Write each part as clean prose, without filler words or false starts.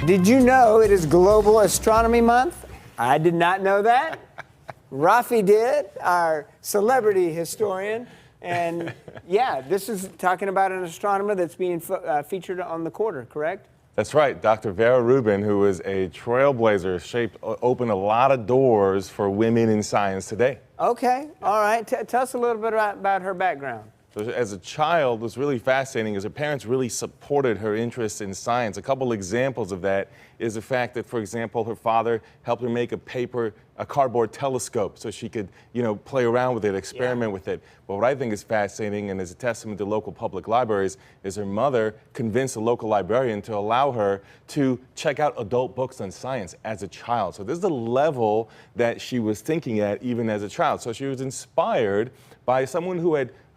Did you know it is Global Astronomy Month? I did not know that. Raffi did, our celebrity historian. And yeah, this is talking about an astronomer that's being featured on the quarter, correct? That's right. Dr. Vera Rubin, who is a trailblazer, opened a lot of doors for women in science today. Okay, all right. Tell us a little bit about her background. So as a child, what's really fascinating is her parents really supported her interest in science. A couple examples of that is the fact that, for example, her father helped her make a cardboard telescope so she could, play around with it, experiment with it. But what I think is fascinating and is a testament to local public libraries is her mother convinced a local librarian to allow her to check out adult books on science as a child. So this is the level that she was thinking at even as a child. So she was inspired by someone who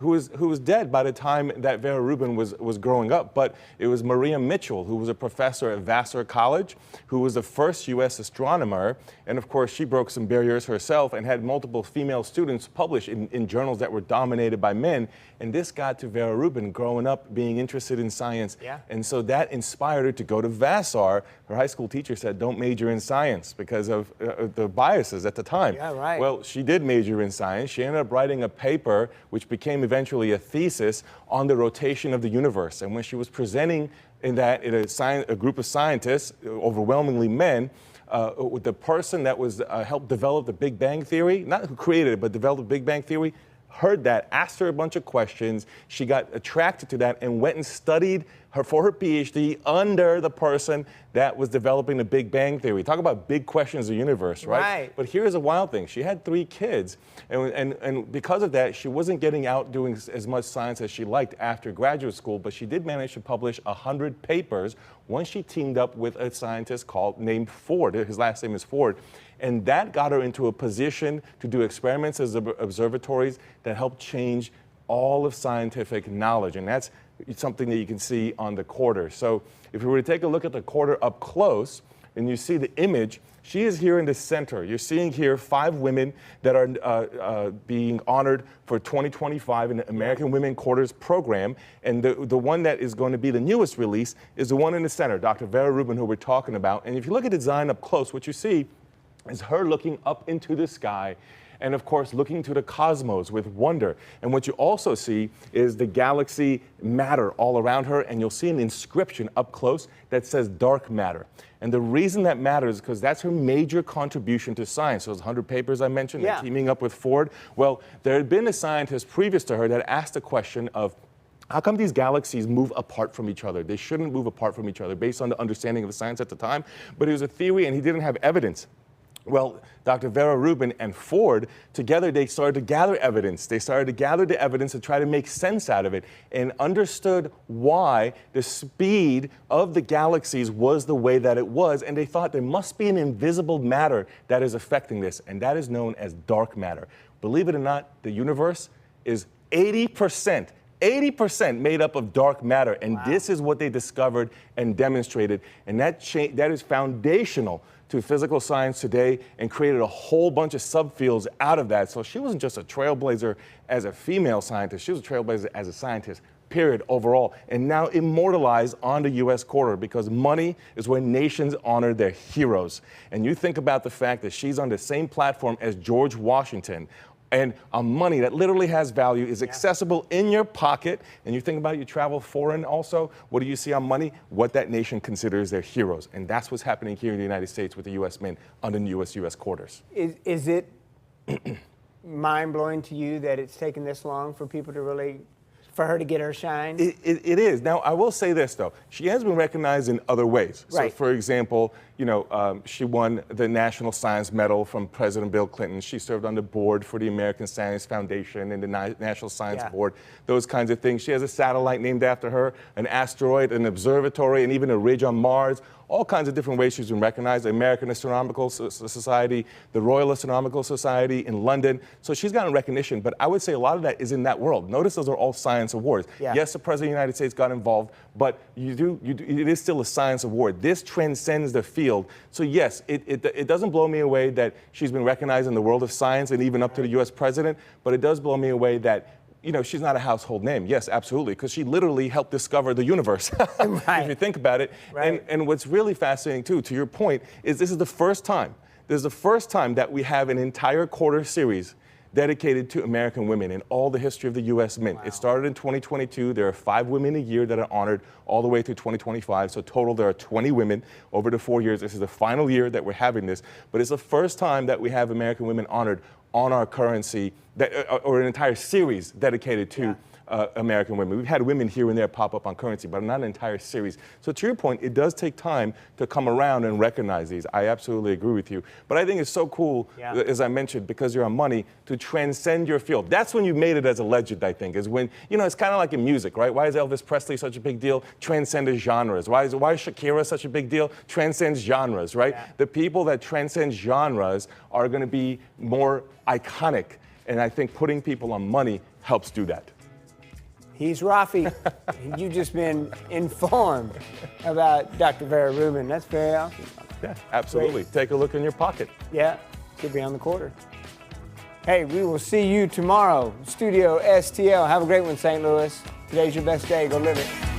was dead by the time that Vera Rubin was growing up. But it was Maria Mitchell, who was a professor at Vassar College, who was the first U.S. astronomer. And of course, she broke some barriers herself and had multiple female students publish in journals that were dominated by men. And this got to Vera Rubin growing up, being interested in science. Yeah. And so that inspired her to go to Vassar. Her high school teacher said, don't major in science because of the biases at the time. Yeah, right. Well, she did major in science. She ended up writing a paper, which became eventually a thesis on the rotation of the universe. And when she was presenting in a group of scientists, overwhelmingly men, with the person that was helped develop the Big Bang Theory, not who created it, but developed the Big Bang Theory, heard that, asked her a bunch of questions. She got attracted to that and went and studied for her PhD under the person that was developing the Big Bang Theory. Talk about big questions of the universe, right? Right. But here's a wild thing. She had 3 kids, and because of that, she wasn't getting out doing as much science as she liked after graduate school, but she did manage to publish 100 papers once she teamed up with a scientist named Ford. His last name is Ford. And that got her into a position to do experiments as observatories that helped change all of scientific knowledge. And that's something that you can see on the quarter. So if we were to take a look at the quarter up close, and you see the image, she is here in the center. You're seeing here 5 women that are being honored for 2025 in the American Women Quarters program. And the one that is going to be the newest release is the one in the center, Dr. Vera Rubin, who we're talking about. And if you look at the design up close, what you see is her looking up into the sky and, of course, looking to the cosmos with wonder. And what you also see is the galaxy matter all around her, and you'll see an inscription up close that says dark matter. And the reason that matters is because that's her major contribution to science. Those 100 papers I mentioned, and teaming up with Ford. Well, there had been a scientist previous to her that asked the question of, how come these galaxies move apart from each other? They shouldn't move apart from each other based on the understanding of the science at the time, but it was a theory and he didn't have evidence. Well, Dr. Vera Rubin and Ford, together they started to gather evidence. They started to gather the evidence to try to make sense out of it and understood why the speed of the galaxies was the way that it was. And they thought there must be an invisible matter that is affecting this, and that is known as dark matter. Believe it or not, the universe is 80% made up of dark matter. And this is what they discovered and demonstrated. And that is foundational to physical science today and created a whole bunch of subfields out of that. So she wasn't just a trailblazer as a female scientist, she was a trailblazer as a scientist, period, overall. And now immortalized on the U.S. quarter because money is where nations honor their heroes. And you think about the fact that she's on the same platform as George Washington, and money that literally has value is accessible in your pocket. And you think about it, you travel foreign also, what do you see on money? What that nation considers their heroes. And that's what's happening here in the United States with the U.S. men under the U.S. quarters. Is it mind-blowing to you that it's taken this long for people to really, for her to get her shine? It is. Now, I will say this, though. She has been recognized in other ways. Right. So, for example, she won the National Science Medal from President Bill Clinton. She served on the board for the American Science Foundation and the National Science Board, those kinds of things. She has a satellite named after her, an asteroid, an observatory, and even a ridge on Mars. All kinds of different ways she's been recognized. The American Astronomical Society, the Royal Astronomical Society in London. So she's gotten recognition, but I would say a lot of that is in that world. Notice those are all science awards. Yeah. Yes, the President of the United States got involved, but it is still a science award. This transcends the field. So yes, it doesn't blow me away that she's been recognized in the world of science and even up to the U.S. president, but it does blow me away that you know, she's not a household name. Yes, absolutely, because she literally helped discover the universe, Right. if you think about it. Right. And what's really fascinating, too, to your point, is this is the first time that we have an entire quarter series dedicated to American women in all the history of the U.S. Mint. Wow. It started in 2022. There are 5 women a year that are honored all the way through 2025. So total, there are 20 women over the 4 years. This is the final year that we're having this. But it's the first time that we have American women honored on our currency, or an entire series dedicated to American women. We've had women here and there pop up on currency, but not an entire series. So to your point, it does take time to come around and recognize these. I absolutely agree with you. But I think it's so cool, as I mentioned, because you're on money, to transcend your field. That's when you made it as a legend, I think, is when, you know, it's kind of like in music, right? Why is Elvis Presley such a big deal? Transcended genres. Why is Shakira such a big deal? Transcends genres, right? Yeah. The people that transcend genres are going to be more iconic. And I think putting people on money helps do that. He's Raffi, and you've just been informed about Dr. Vera Rubin. That's very awesome. Yeah, absolutely. Great. Take a look in your pocket. Yeah, could be on the quarter. Hey, we will see you tomorrow. Studio STL. Have a great one, St. Louis. Today's your best day. Go live it.